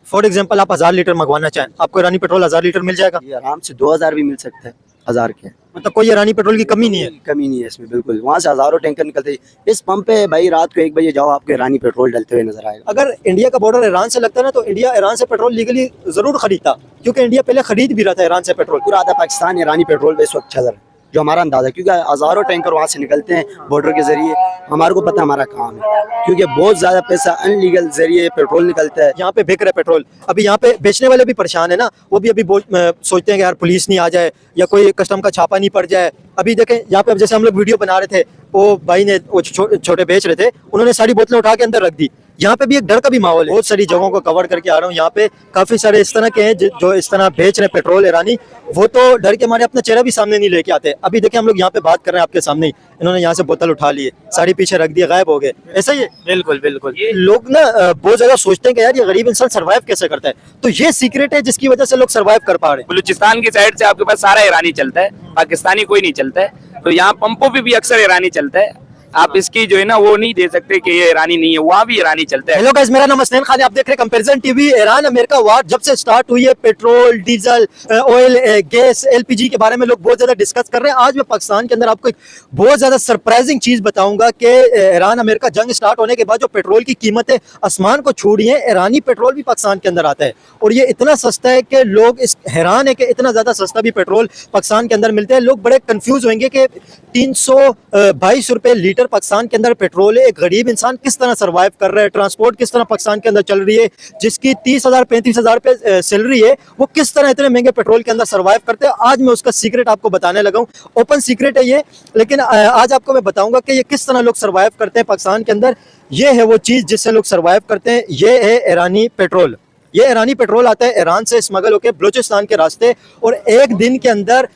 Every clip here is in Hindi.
फॉर एग्जाम्पल आप 1000 लीटर मंगवाना चाहें, आपको ईरानी पेट्रोल 1000 लीटर मिल जाएगा? ये आराम से 2000 भी मिल सकता है 1000 के। मतलब कोई ईरानी पेट्रोल की कमी नहीं है? कमी नहीं है इसमें बिल्कुल। वहाँ से हजारों टैंकर निकलते हैं इस पंप पे भाई, रात को 1 बजे जाओ आपको ईरानी पेट्रोल डलते हुए नजर आएगा। अगर इंडिया का बॉर्डर ईरान से लगता है ना, तो इंडिया ईरान से पेट्रोल लीगली जरूर खरीदता, क्योंकि इंडिया पहले खरीद भी रहा था ईरान से पेट्रोल। पूरा आधा पाकिस्तान ईरानी पेट्रोल पे इस वक्त चल रहा है, जो हमारा अंदाजा है, क्योंकि हजारों टैंकर वहाँ से निकलते हैं बॉर्डर के जरिए। हमारे को पता हमारा काम है, क्योंकि बहुत ज्यादा पैसा अनलीगल जरिए पेट्रोल निकलता है। यहाँ पे बिक रहा है पेट्रोल, अभी यहाँ पे बेचने वाले भी परेशान है ना, वो भी अभी सोचते हैं कि यार पुलिस नहीं आ जाए या कोई कस्टम का छापा नहीं पड़ जाए। अभी देखें यहाँ पे, अब जैसे हम लोग वीडियो बना रहे थे, वो भाई ने वो छोटे बेच रहे थे, उन्होंने सारी बोतलें उठा के अंदर रख दी। यहाँ पे भी एक डर का भी माहौल है। बहुत सारी जगहों को कवर करके आ रहा हूँ, यहाँ पे काफी सारे इस तरह के हैं जो इस तरह बेच रहे हैं पेट्रोल ईरानी। वो तो डर के मारे अपना चेहरा भी सामने नहीं लेके आते। अभी देखिए हम लोग यहाँ पे बात कर रहे हैं आपके सामने ही, इन्होंने यहाँ से बोतल उठा ली है, सारी पीछे रख दी, गायब हो गए। ऐसा ही है? बिल्कुल बिल्कुल। ये लोग ना बहुत ज्यादा सोचते हैं कि यार ये गरीब इंसान सर्वाइव कैसे करता है, तो ये सीक्रेट है जिसकी वजह से लोग सर्वाइव कर पा रहे हैं। बलूचिस्तान की साइड से आपके पास सारा ईरानी चलता है, पाकिस्तानी कोई नहीं चलता है, तो यहाँ पंपों पे भी अक्सर ईरानी चलता है। आप इसकी जो है ना वो नहीं दे सकते कि ये ईरानी नहीं है, वहाँ भी ईरानी चलता है। हेलो गाइस, मेरा नाम हसनैन खान है, आप देख रहे हैं कंपैरिजन टीवी। ईरान अमेरिका वार जब से स्टार्ट हुई है, petrol, diesel, oil, gas, LPG के बारे में लोग बहुत ज्यादा डिस्कस कर रहे हैं। आज मैं पाकिस्तान के अंदर आपको एक बहुत ज्यादा सरप्राइजिंग चीज बताऊंगा कि ईरान अमेरिका जंग स्टार्ट होने के बाद जो पेट्रोल की कीमतें आसमान को छू रही है, ईरानी पेट्रोल भी पाकिस्तान के अंदर आता है और ये इतना सस्ता है कि लोग इस हैरान है कि इतना ज्यादा सस्ता भी पेट्रोल पाकिस्तान के अंदर मिलता है। लोग बड़े कंफ्यूज होंगे कि 322 रुपए लीटर पाकिस्तान के अंदर पेट्रोल है, एक गरीब इंसान किस तरह सर्वाइव कर रहा है, ट्रांसपोर्ट किस तरह पाकिस्तान के अंदर चल रही है, जिसकी 30,000 35,000 रुपए सैलरी है, वो किस तरह इतने महंगे पेट्रोल के अंदर सर्वाइव करते हैं। आज मैं उसका सीक्रेट आपको बताने लगा हूँ। ओपन सीक्रेट है ये, लेकिन आज आपको मैं बताऊंगा कि ये किस तरह लोग सर्वाइव करते हैं पाकिस्तान के अंदर। ये है वो चीज जिससे लोग सर्वाइव करते हैं, ये है ईरानी पेट्रोल। ये ईरानी पेट्रोल आता है ईरान से स्मगल होकर बलूचिस्तान के रास्ते, और एक दिन के अंदर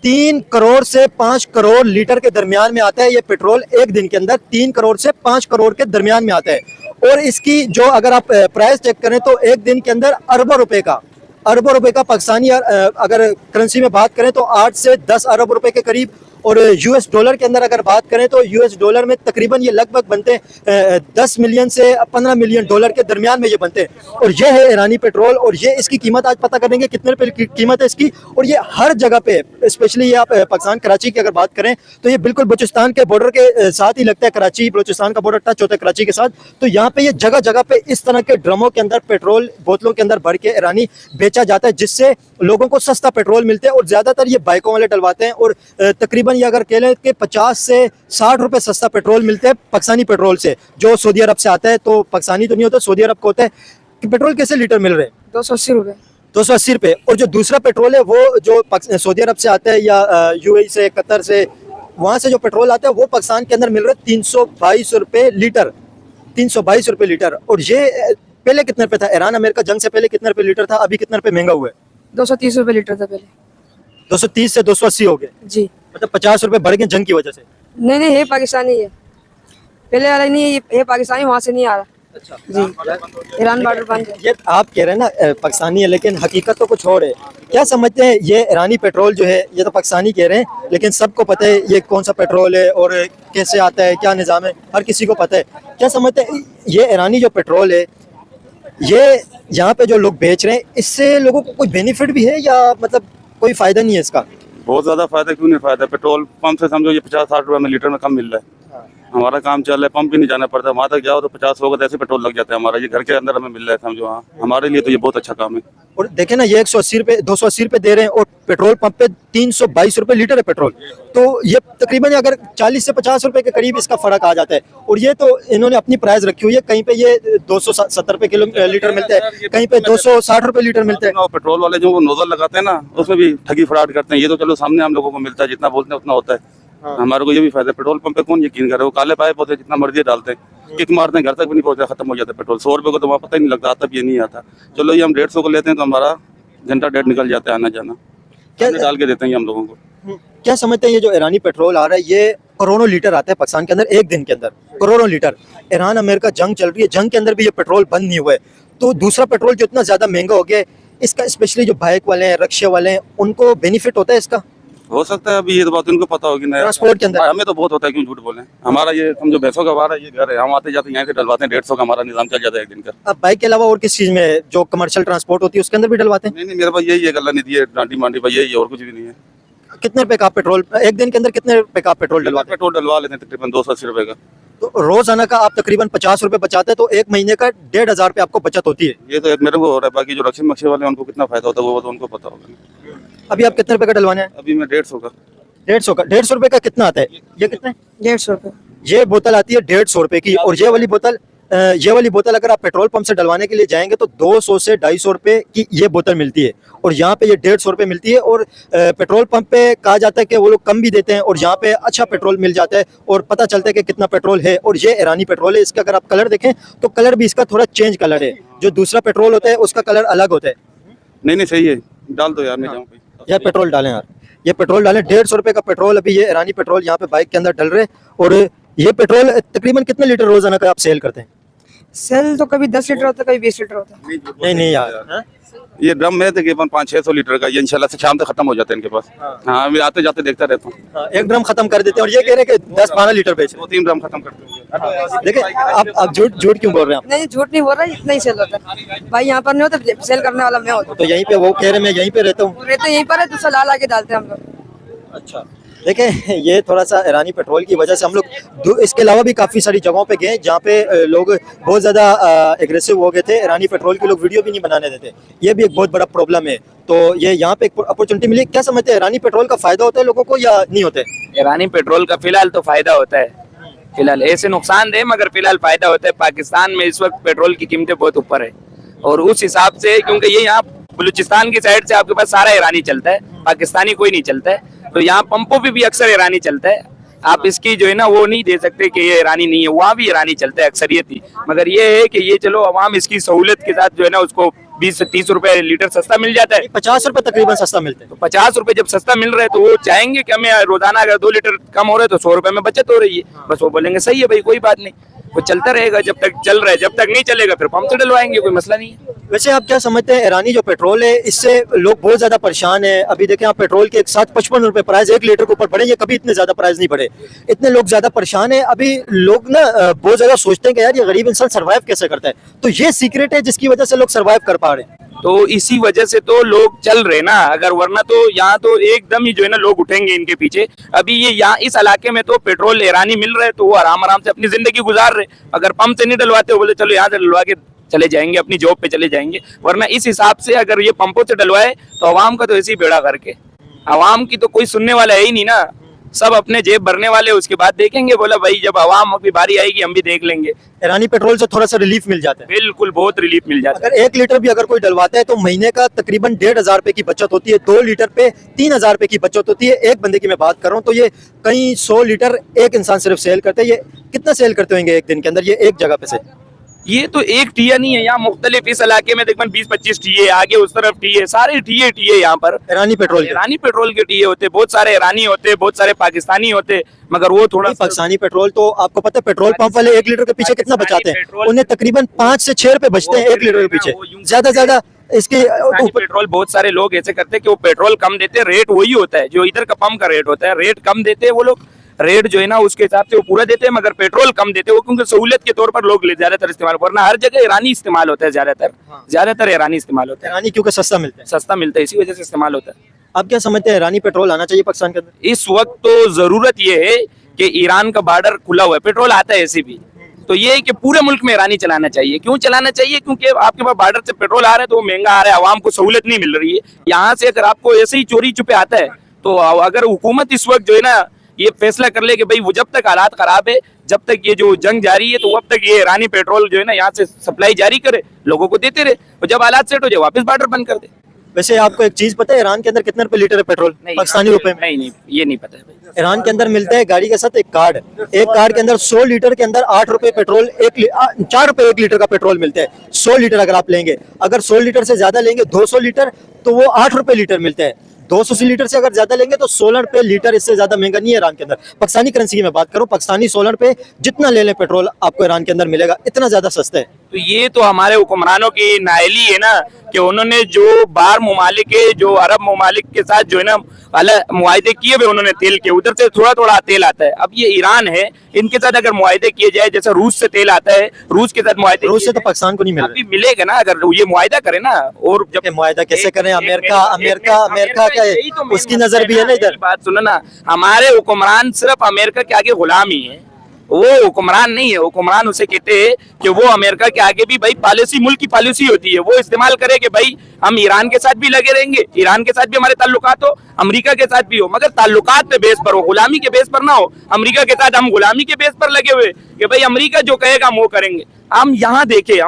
3 करोड़ से 5 करोड़ लीटर के दरमियान में आता है। ये पेट्रोल एक दिन के अंदर 3 करोड़ से 5 करोड़ के दरमियान में आता है, और इसकी जो अगर आप प्राइस चेक करें तो एक दिन के अंदर अरबों रुपए का पाकिस्तानी अगर करेंसी में बात करें तो 8 से 10 अरब रुपए के करीब, और यूएस डॉलर के अंदर अगर बात करें तो यूएस डॉलर में तकरीबन ये लगभग बनते हैं 10 मिलियन से 15 मिलियन डॉलर के दरमियान में ये बनते हैं। और ये है ईरानी पेट्रोल, और ये इसकी कीमत आज पता करेंगे कितने रुपए की कीमत है इसकी। और ये हर जगह पे, स्पेशली ये आप पाकिस्तान कराची की अगर बात करें तो ये बिल्कुल बलूचिस्तान के बॉर्डर के साथ ही लगता है। कराची बलूचिस्तान का बॉर्डर टच होता है कराची के साथ, तो यहाँ पे ये जगह जगह पे इस तरह के ड्रमों के अंदर पेट्रोल बोतलों के अंदर भर के ईरानी बेचा जाता है, जिससे लोगों को सस्ता पेट्रोल मिलते हैं। और ज्यादातर ये बाइकों वाले डलवाते हैं, और तकरीबन ये अगर कह लें कि 50 से 60 रुपए सस्ता पेट्रोल मिलते हैं पाकिस्तानी पेट्रोल से, जो सऊदी अरब से आता है। तो पाकिस्तानी तो नहीं होता, सऊदी अरब को होता है। कि पेट्रोल कैसे लीटर मिल रहे हैं? 280 रुपए। 280 रुपए। और जो दूसरा पेट्रोल है वो जो सऊदी अरब से आता है या यूएई से, कतर से, वहां से जो पेट्रोल आता है वो पाकिस्तान के अंदर मिल रहा है 322 रुपए लीटर। 322 रुपए लीटर। और ये पहले कितने रुपए था? ईरान अमेरिका जंग से पहले कितने रुपए लीटर था? अभी कितने रुपए महंगा हुआ है? 230 रुपए लीटर था पहले। 230 से 280 हो गए। जी। मतलब 50 रुपए बढ़ गए जंग की वजह से। नहीं नहीं, ये पाकिस्तानी है, पहले वाला नहीं है, ये पाकिस्तानी वहाँ से नहीं आ रहा। अच्छा जी, ईरान बॉर्डर बंद है। ये आप कह रहे हैं ना पाकिस्तानी है, लेकिन हकीकत तो कुछ और है। क्या समझते हैं ये ईरानी पेट्रोल जो है, ये तो पाकिस्तानी कह रहे हैं, लेकिन सबको पता है ये कौन सा पेट्रोल है और कैसे आता है, क्या निज़ाम है, हर किसी को पता है। क्या समझते हैं ये ईरानी जो पेट्रोल है, ये यहाँ पे जो लोग बेच रहे हैं, इससे लोगों को कोई बेनिफिट भी है या मतलब कोई फायदा नहीं है इसका? बहुत ज्यादा फायदा, क्यों नहीं फायदा। पेट्रोल पंप से समझो ये 50-60 रुपए में लीटर में कम मिल रहा है। हमारा काम चल रहा है, पंप भी नहीं जाना पड़ता, वहाँ तक जाओ तो 50 होगा, ऐसे पेट्रोल लग जाता है हमारा। ये घर के अंदर हमें मिल रहा है समझो। हाँ, हमारे लिए तो ये बहुत अच्छा काम है। और देखें ना, ये 180 रुपए 280 रुपए दे रहे हैं, और पेट्रोल पंप पे 322 रुपए लीटर है पेट्रोल। तो ये तकरीबन अगर 40 से 50 रुपए के करीब इसका फर्क आ जाता है। और ये तो इन्होंने अपनी प्राइस रखी हुई है, कहीं पे ये 270 रुपए किलो लीटर मिलता है, कहीं पे 260 रुपए लीटर मिलता है। पेट्रोल वाले जो नोजल लगाते हैं ना, उसमें भी ठगी फ्रॉड करते हैं। ये तो चलो सामने हम लोगों को मिलता है, जितना बोलते हैं उतना होता है। हमारे को ये भी फायदा है। पेट्रोल पंप पे कौन यकीन करे, वो काले पाइप होते हैं, जितना मर्जी डालते हैं, किक मारते हैं, घर तक भी नहीं पहुंचता, खत्म हो जाता है पेट्रोल। 100 रुपए को तो वहाँ पता ही नहीं लगता, तब ये नहीं आता। चलो ये हम 150 को लेते हैं तो हमारा घंटा डेढ़ निकल जाता है आना जाना। क्या डाल के देते हैं हम लोगों को। क्या समझते हैं ये जो ईरानी पेट्रोल आ रहा है, ये करोड़ों लीटर आता है पाकिस्तान के अंदर एक दिन के अंदर, करोड़ों लीटर। ईरान अमेरिका जंग चल रही है, जंग के अंदर भी ये पेट्रोल बंद नहीं हुआ है, तो दूसरा पेट्रोल जो इतना ज्यादा महंगा हो गया है, इसका स्पेशली जो बाइक वाले हैं, रिक्शे वाले हैं, उनको बेनिफिट होता है इसका? हो सकता है, अभी ये तो बात उनको पता होगी ना। ट्रांसपोर्ट के अंदर हमें तो बहुत होता है, क्यों झूठ बोले। हमारा ये समझो भैंसों का वार है, ये घर है, हम आते जाते यहाँ से डलवाते हैं, 150 का हमारा निजाम चल जाता है एक दिन का। अब बाइक के अलावा और किस चीज में जो कमर्शियल ट्रांसपोर्ट होती है उसके अंदर भी डलवाते हैं? नहीं नहीं, मेरे पास यही है, गला निधि है, डांडी मांडी भाई, यही है, और कुछ भी नहीं है। कितने रुपए का आप पेट्रोल एक दिन के अंदर कितने रुपए का आप पेट्रोल डलवाते हैं? पेट्रोल डलवा लेते हैं तकरीबन 280 रुपए का। तो रोजाना का आप तकरीबन 50 रुपए बचाते हैं, तो एक महीने का 1,500 रुपए आपको बचत होती है। ये तो एक मेरे को हो रहा है, बाकी जो रक्षी मक्षी वाले हैं उनको कितना फायदा होता है वो तो उनको पता होगा। अभी आप कितने रुपए का डलवाने हैं? अभी मैं 150 का। 150 का। 150 रुपए का कितना आता है ये? कितने? 150 रुपये। ये बोतल आती है 150 रुपए की, और ये वाली बोतल अगर आप पेट्रोल पंप से डलवाने के लिए जाएंगे तो 200 से 250 रुपए की ये बोतल मिलती है, और यहाँ पे ये 150 रुपए मिलती है। और पेट्रोल पंप पे कहा जाता है कि वो लोग कम भी देते हैं, और यहाँ पे अच्छा पेट्रोल मिल जाता है और पता चलता है कि कितना पेट्रोल है। और ये ईरानी पेट्रोल है, इसका अगर आप कलर देखें तो कलर भी इसका थोड़ा चेंज कलर है, जो दूसरा पेट्रोल होता है उसका कलर अलग होता है। नहीं नहीं, सही है, डाल दो यार, मैं जाऊँ। यह पेट्रोल डालें यार, ये पेट्रोल डालें। 150 रुपए का पेट्रोल अभी ये ईरानी पेट्रोल यहाँ पे बाइक के अंदर डल रहे। और ये पेट्रोल तकरीबन कितने लीटर रोजाना का आप सेल करते हैं? सेल तो कभी 10 लीटर होता है, कभी 20 लीटर होता है। नहीं यार, हाँ? ये ड्रम में तकरीबन 500-600 लीटर का, ये इंशाल्लाह से शाम तक खत्म हो जाता है इनके पास। हाँ, मैं आते जाते देखता रहता हूँ। हाँ, एक ड्रम खत्म कर देते हैं, और ये कह रहे हैं कि 10-12 लीटर बेच रहे 2-3 ड्रम खत्म करते हैं। हैं। देखिए आप झूठ क्यों बोल रहे हैं आप? नहीं, झूठ नहीं बोल रहा, इतना ही सेल होता है भाई। यहाँ पर नहीं होता, सेल करने वाला मैं होता तो यहीं पे वो कह रहे मैं यहीं पे रहता हूँ। हूँ। रहते यहीं पर है, दूसरा ला के डालते हैं हम लोग। अच्छा, देखें ये थोड़ा सा ईरानी पेट्रोल की वजह से हम लोग इसके अलावा भी काफ़ी सारी जगहों पे गए जहाँ पे लोग बहुत ज़्यादा एग्रेसिव हो गए थे। ईरानी पेट्रोल के लोग वीडियो भी नहीं बनाने देते, ये भी एक बहुत बड़ा प्रॉब्लम है। तो ये यहाँ पे एक अपॉर्चुनिटी मिली। क्या समझते हैं, ईरानी पेट्रोल का फ़ायदा होता है लोगों को या नहीं होता है? ईरानी पेट्रोल का फिलहाल तो फायदा होता है, फिलहाल ऐसे नुकसान दे मगर फिलहाल फायदा होता है। पाकिस्तान में इस वक्त पेट्रोल की कीमतें बहुत ऊपर है, और उस हिसाब से क्योंकि ये यहाँ बलूचिस्तान की साइड से आपके पास सारा ईरानी चलता है, पाकिस्तानी कोई नहीं चलता है, तो यहाँ पंपों पे भी अक्सर ईरानी चलता है। आप इसकी जो है ना वो नहीं दे सकते कि ये ईरानी नहीं है, वहाँ भी ईरानी चलता है अक्सरियत ही। मगर ये है कि ये चलो अवाम इसकी सहूलत के साथ जो है ना उसको 20 से 30 रुपए लीटर सस्ता मिल जाता है। 50 रुपए तकरीबन सस्ता मिलते हैं। तो 50 रुपए जब सस्ता मिल रहा है तो वो चाहेंगे कि हमें रोजाना अगर 2 लीटर कम हो रहा है तो 100 रुपए में बचत हो रही है। बस वो बोलेंगे सही है भाई, कोई बात नहीं, वो चलता रहेगा जब तक चल रहा है, जब तक नहीं चलेगा फिर पंप से डलवाएंगे, कोई मसला नहीं है। वैसे आप क्या समझते हैं, ईरानी जो पेट्रोल है इससे लोग बहुत ज्यादा परेशान है? अभी देखें आप, पेट्रोल के एक साथ 55 रुपए प्राइस 1 लीटर के ऊपर बढ़े, ये कभी इतने ज्यादा प्राइस नहीं बढ़े। इतने लोग ज्यादा परेशान है। अभी लोग ना बहुत ज्यादा सोचते हैं कि यार ये गरीब इंसान सर्वाइव कैसे करता है, तो ये सीक्रेट है जिसकी वजह से लोग सर्वाइव कर पा रहे हैं। तो इसी वजह से तो लोग चल रहे ना, अगर वरना तो यहाँ तो एकदम ही जो है ना लोग उठेंगे इनके पीछे। अभी ये यहाँ इस इलाके में तो पेट्रोल ईरानी मिल रहा है तो वो आराम आराम से अपनी जिंदगी गुजार रहे। अगर पंप से नहीं डलवाते बोले चलो यहाँ से डलवा के चले जाएंगे, अपनी जॉब पे चले जाएंगे। वरना इस हिसाब से अगर ये पंपों से डलवाए तो आवाम का तो ऐसे ही बेड़ा करके, आवाम की तो कोई सुनने वाला है ही नहीं ना, सब अपने जेब भरने वाले। उसके बाद देखेंगे, बोला भाई जब आवाम की बारी आएगी हम भी देख लेंगे। ईरानी पेट्रोल से थोड़ा सा रिलीफ मिल जाता है। बिल्कुल, बहुत रिलीफ मिल जाता है। अगर 1 लीटर भी अगर कोई डलवाता है तो महीने का तकरीबन 1,500 रुपए की बचत होती है। 2 लीटर पे 3,000 रुपए की बचत होती है। एक बंदे की मैं बात कर रहा हूँ तो ये कई 100 लीटर एक इंसान सिर्फ सेल करते हैं। ये कितना सेल करते होंगे एक दिन के अंदर, ये एक जगह पे से? ये तो एक टीया नहीं है, यहाँ मुख्तलिफ इस इलाके में तकरीबन 20-25 टीए, आगे उस तरफ टीए, सारे टीए यहाँ पर ईरानी पेट्रोल के। ईरानी पेट्रोल के टीए होते, बहुत सारे ईरानी होते, बहुत सारे पाकिस्तानी होते, मगर वो थोड़ा पाकिस्तानी पेट्रोल तो आपको पता है पेट्रोल पंप वाले 1 लीटर के पीछे कितना बचाते हैं? पेट्रोल उन्हें तकरीबन 5 से 6 रुपए बचते हैं 1 लीटर के पीछे, ज्यादा ज्यादा इसके ऊपर। पेट्रोल बहुत सारे लोग ऐसे करते हैं कि वो पेट्रोल कम देते, रेट वही होता है जो इधर का पंप का रेट होता है, रेट कम देते हैं वो लोग, रेट जो है ना उसके हिसाब से वो पूरा देते हैं, मगर पेट्रोल कम देते हैं वो, क्योंकि सहूलियत के तौर पर लोग ज्यादातर इस्तेमाल, वरना हर जगह ईरानी इस्तेमाल होता है, ज्यादातर ईरानी इस्तेमाल होता है। ईरानी क्योंकि सस्ता मिलता है, सस्ता मिलता है, इसी वजह से इस्तेमाल होता है। आप क्या समझते हैं, ईरानी पेट्रोल आना चाहिए पाकिस्तान के अंदर? इस वक्त तो जरूरत ये है कि ईरान का बॉर्डर खुला हुआ है, पेट्रोल आता है ऐसे भी, तो ये है कि पूरे मुल्क में ईरानी चलाना चाहिए। क्यों चलाना चाहिए? क्योंकि आपके पास बॉर्डर से पेट्रोल आ रहा है तो वो महंगा आ रहा है, आवाम को सहूलत नहीं मिल रही है। यहाँ से अगर आपको ऐसे ही चोरी छुपे आता है तो अगर हुकूमत इस वक्त जो है ना ये फैसला कर ले कि भाई वो जब तक हालात खराब है, जब तक ये जो जंग जारी है, तो अब तक ये ईरानी पेट्रोल जो है ना यहाँ से सप्लाई जारी करे, लोगों को देते रहे, और जब हालात सेट हो जाए वापस बॉर्डर बंद कर दे। वैसे आपको एक चीज पता है, ईरान के अंदर कितने रुपए लीटर है पेट्रोल पाकिस्तानी रुपए में? नहीं, ये नहीं पता है भाई। ईरान के अंदर मिलता है गाड़ी के साथ एक कार्ड, एक कार्ड के अंदर 100 लीटर के अंदर 8 रुपए पेट्रोल, 4 रुपए 1 लीटर का पेट्रोल मिलता है। 100 लीटर अगर आप लेंगे, अगर 100 लीटर से ज्यादा लेंगे 200 लीटर तो वो 8 रुपए लीटर मिलता है। 280 लीटर से अगर ज्यादा लेंगे तो सोलर पे लीटर इससे ज्यादा महंगा नहीं है ईरान के अंदर। पाकिस्तानी करेंसी की मैं बात करूं, पाकिस्तानी सोलर पे जितना ले लें पेट्रोल आपको ईरान के अंदर मिलेगा, इतना ज्यादा सस्ता है। तो ये तो हमारे हुक्मरानों की नाअहली है ना कि उन्होंने जो बाहर ममालिक के, जो अरब ममालिक के साथ जो है ना अलग मुआहदे किए हुए उन्होंने तेल के, उधर से थोड़ा थोड़ा तेल आता है। अब ये ईरान है, इनके साथ अगर मुआहदे किए जाए, जैसे रूस से तेल आता है, रूस के साथ मुआहदे, रूस से तो पाकिस्तान को नहीं मिल अभी मिलेगा ना अगर ये मुआहदा करे ना। और जब मुआहदा कैसे करें, अमेरिका का यही तो उसकी नजर भी है ना इधर। बात सुनो ना, हमारे हुक्मरान सिर्फ अमेरिका के आगे गुलाम ही है, वो हुक्मरान नहीं है। हुक्मरान उसे कहते हैं कि वो अमेरिका के आगे भी भाई पॉलिसी, मुल्क की पॉलिसी होती है, वो इस्तेमाल करे कि भाई हम ईरान के साथ भी लगे रहेंगे, ईरान के साथ भी हमारे ताल्लुकात हो, अमेरिका के साथ भी हो, मगर ताल्लुकात पे बेस पर हो, गुलामी के बेस पर ना हो। अमेरिका के साथ हम गुलामी के बेस पर लगे हुए कि भाई अमेरिका जो कहेगा हम वो करेंगे। हम यहाँ देखे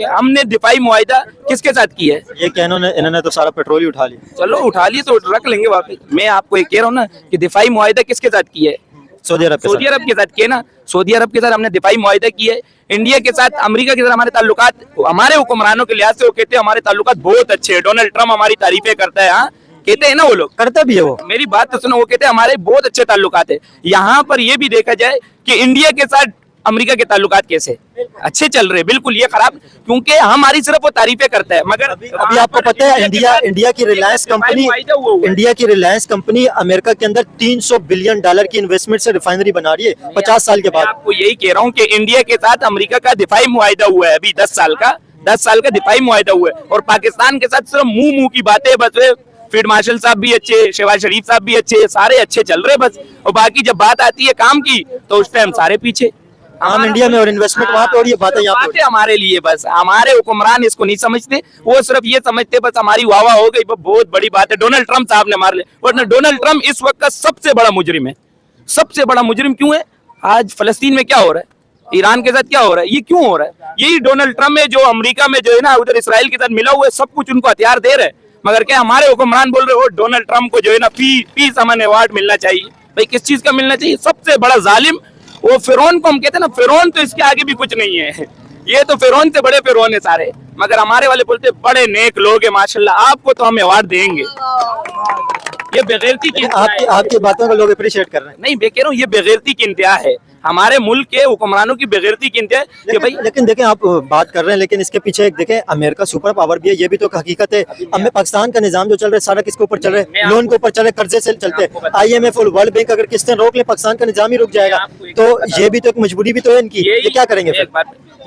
हमने दिफाई मुआहदा किसके साथ किया है? ये क्या इन्होंने तो सारा पेट्रोल ही उठा लिया। चलो उठा लिए तो रख लेंगे वापस। मैं आपको ये कह रहा हूँ ना कि दिफाई मुआहदा किसके साथ किया है? सऊदी अरब के साथ किए ना। सऊदी अरब के साथ हमने दिफाई मुआहदा किया है। इंडिया के साथ, अमेरिका के साथ हमारे ताल्लुकात, हमारे हुक्मरानों के लिहाज से वो कहते हैं हमारे ताल्लुकात बहुत अच्छे हैं। डोनाल्ड ट्रम्प हमारी तारीफें करता है, हाँ कहते हैं ना वो लोग, करता भी है वो। मेरी बात तो सुनो, वो कहते हैं हमारे बहुत अच्छे ताल्लुकात है। यहाँ पर ये भी देखा जाए कि इंडिया के साथ अमेरिका के ताल्लुकात कैसे अच्छे चल रहे, बिल्कुल ये खराब, क्योंकि हमारी सिर्फ वो तारीफें करता है। मगर अभी आपको पता है इंडिया की रिलायंस कंपनी अमेरिका के अंदर $300 बिलियन की इन्वेस्टमेंट से रिफाइनरी बना रही है 50 साल के बाद। आपको यही कह रहा हूँ कि इंडिया के साथ अमेरिका का दिफाई मुआहदा हुआ है अभी 10 साल का दिफाई मुआहदा हुआ है। और पाकिस्तान के साथ सिर्फ मुंह की बातें, बस फील्ड मार्शल साहब भी अच्छे, शहबाज शरीफ साहब भी अच्छे, सारे अच्छे चल रहे बस। और बाकी जब बात आती है काम की तो उस टाइम सारे पीछे। हम इंडिया में और इन्वेस्टमेंट वहाँ पे, और ये बातें यहाँ पे हमारे लिए बस, हमारे हुक्मरान इसको नहीं समझते, वो सिर्फ ये समझते बस हमारी वाह हो गई, बहुत बड़ी बात है। डोनाल्ड ट्रम्प साहब ने मार ले, वरना डोनाल्ड ट्रम्प इस वक्त का सबसे बड़ा मुजरिम है। सबसे बड़ा मुजरिम क्यों है? आज फलस्तीन में क्या हो रहा है, ईरान के साथ क्या हो रहा है, ये क्यों हो रहा है? यही डोनाल्ड ट्रम्प है जो अमेरिका में जो है ना उधर इसराइल के साथ मिला हुआ है, सब कुछ उनको हथियार दे रहे हैं। मगर क्या हमारे हुक्मरान बोल रहे हो डोनाल्ड ट्रम्प को जो है ना पीस अमन अवार्ड मिलना चाहिए। भाई किस चीज का मिलना चाहिए? सबसे बड़ा जालिम वो फिरौन को हम कहते हैं ना, फिरौन तो इसके आगे भी कुछ नहीं है, ये तो फिरौन से बड़े फिरौन है सारे। मगर हमारे वाले बोलते बड़े नेक लोग हैं माशाल्लाह, आपको तो हम अवार्ड देंगे। ये बेगैरती की आपकी बातों को लोग अप्रिशिएट कर रहे हैं। नहीं, मैं कह रहा हूँ ये बेगैरती की इंतहा है, हमारे मुल्क के हुक्मरानों की बेगैरती की इंतहा है कि भाई। लेकिन देखें, आप बात कर रहे हैं, लेकिन इसके पीछे एक देखें अमेरिका सुपर पावर भी है, ये भी तो हकीकत है। अब पाकिस्तान का निजाम जो चल रहा है सारा किसके ऊपर चल रहा है? लोन के ऊपर चल रहे, कर्जे से चलते हैं। IMF और वर्ल्ड बैंक अगर किस्तें रोक ले, पाकिस्तान का निजाम ही रुक जाएगा। तो ये भी तो एक मजबूरी भी तो है इनकी, ये क्या करेंगे फिर?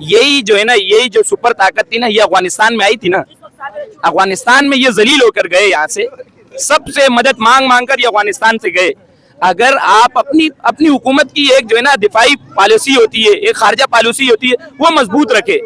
यही जो है ना, यही जो सुपर ताकत थी ना, ये अफगानिस्तान में आई थी ना। अफगानिस्तान में ये जलील होकर गए, यहाँ से सबसे मदद मांग कर ये अफगानिस्तान से गए। अगर आप अपनी हुकूमत की एक जो है ना दिफाई पॉलिसी होती है, एक खारजा पॉलिसी होती है, वो मजबूत रखे